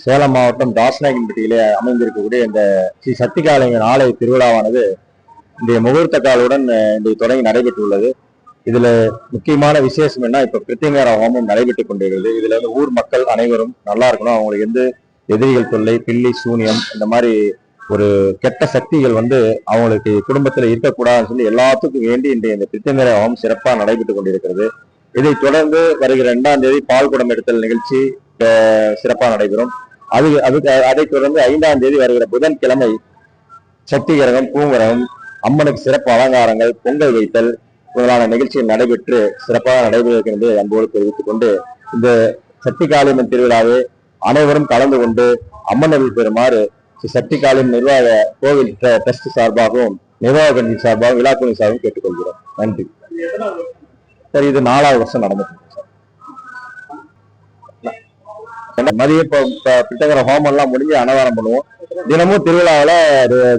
சேலம் மாவட்டம் தாசநாயக்கன்பட்டியிலே அமைந்திருக்கக்கூடிய இந்த ஸ்ரீ சக்திகாளியம்மன் ஆலய திருவிழாவானது இன்றைய முகூர்த்த காலுடன் இன்றைய தொடங்கி நடைபெற்றுள்ளது. இதுல முக்கியமான விசேஷம் என்ன, இப்ப பிரித்திங்கர ஹோமம் நடைபெற்றுக் கொண்டிருக்கிறது. இதுல வந்து ஊர் மக்கள் அனைவரும் நல்லா இருக்கணும், அவங்களுக்கு எந்த எதிரிகள் தொல்லை, பில்லி சூனியம், இந்த மாதிரி ஒரு கெட்ட சக்திகள் வந்து அவங்களுக்கு குடும்பத்துல இருக்கக்கூடாதுன்னு சொல்லி எல்லாத்துக்கும் வேண்டி இன்றைய இந்த பிரித்திங்கர ஹோமம் சிறப்பாக நடைபெற்றுக் கொண்டிருக்கிறது. இதை தொடர்ந்து வருகிற 2ஆம் தேதி பால் குடம் எடுத்தல் நிகழ்ச்சி சிறப்பாக நடைபெறும். அதைத் தொடர்ந்து 5ஆம் தேதி வருகிற புதன்கிழமை சக்தி கிரகம், பூங்கரகம், அம்மனுக்கு சிறப்பு அலங்காரங்கள், பொங்கல் வைத்தல் முதலான நிகழ்ச்சிகள் நடைபெற்று சிறப்பாக நடைபெறுகிறது என்று அன்போடு தெரிவித்துக் கொண்டு, இந்த சக்தி காளியம்மன் திருவிழாவை அனைவரும் கலந்து கொண்டு அம்மனர்கள் பெறுமாறு சக்தி காளியம்மன் நிர்வாக கோவில் ட்ரஸ்ட் சார்பாகவும் நிர்வாக கமிட்டி சார்பாகவும் விழாக்குழு சார்பாகவும் கேட்டுக்கொள்கிறோம். நன்றி. சரி, இது 4வது வருஷம் நடந்துட்டு மதிய பிரித்திங்கர ஹோமம் எல்லாம் முடிஞ்சு அன்னதானம் பண்ணுவோம். தினமும் திருவிழாவில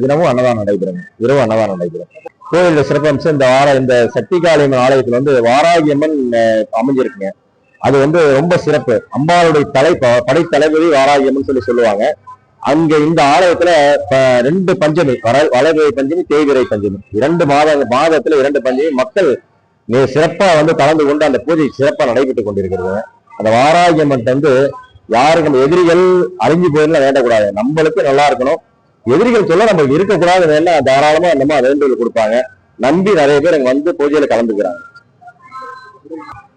தினமும் அன்னதானம் நடைபெறும், இரவு அன்னதானம் நடைபெறும். கோயில சிறப்பம்சம் இந்த சக்தி காளியம்மன் ஆலயத்துல வந்து வாராகி அம்மன் அமைஞ்சிருக்குங்க. அது வந்து ரொம்ப சிறப்பு. அம்பாளுடைய படைத்தளபதி வாராகி அம்மன் சொல்லுவாங்க. அங்க இந்த ஆலயத்துல 2 பஞ்சமி, வளர்பிறை பஞ்சமி, தேய்பிறை பஞ்சமி, 2 மாதத்துல 2 பஞ்சமி மக்கள் சிறப்பா வந்து கலந்து கொண்டு அந்த பூஜை சிறப்பா நடைபெற்றுக் கொண்டிருக்கிறது. அந்த வாராகி அம்மன் வந்து யாருக்கும் எதிரிகள் அழிஞ்சு போயிடலாம் வேண்டக்கூடாது, நம்மளுக்கு நல்லா இருக்கணும், எதிரிகள் சொல்ல நம்மளுக்கு இருக்கக்கூடாது வேணா தாராளமா நம்ம வேண்டுதல் கொடுப்பாங்க. நம்பி நிறைய பேர் அங்க வந்து பூஜையில கலந்துக்கிறாங்க.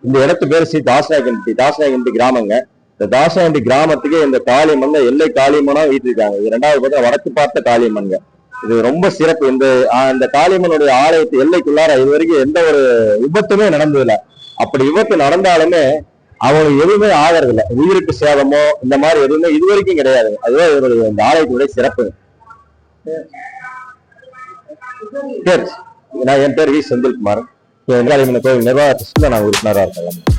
இந்த இடத்து பேர் ஸ்ரீ தாசநாயக்கன்பட்டி கிராமங்க. இந்த தாசநாயக்கன்பட்டி கிராமத்துக்கு இந்த காளியம்மன் எல்லை காளியம்மனா வீட்டிருக்காங்க. இது 2வது பார்த்தா வடக்கு பார்த்த காளியம்மன்ங்க. இது ரொம்ப சிறப்பு. இந்த காளியம்மனுடைய ஆலயத்து எல்லைக்குள்ளார இது வரைக்கும் எந்த ஒரு விபத்துமே நடந்ததில்லை. அப்படி விபத்து நடந்தாலுமே அவங்களுக்கு எதுவுமே ஆகிறதில்லை, உயிருக்கு சேதமோ இந்த மாதிரி எதுவுமே இது வரைக்கும் கிடையாது. அதுதான் இவருடைய இந்த ஆலயத்துடைய சிறப்பு. என் பேர் வி செந்தில்குமார். கோவில் நிர்வாகத்தில் நான் உறுப்பினராக இருக்கேன்.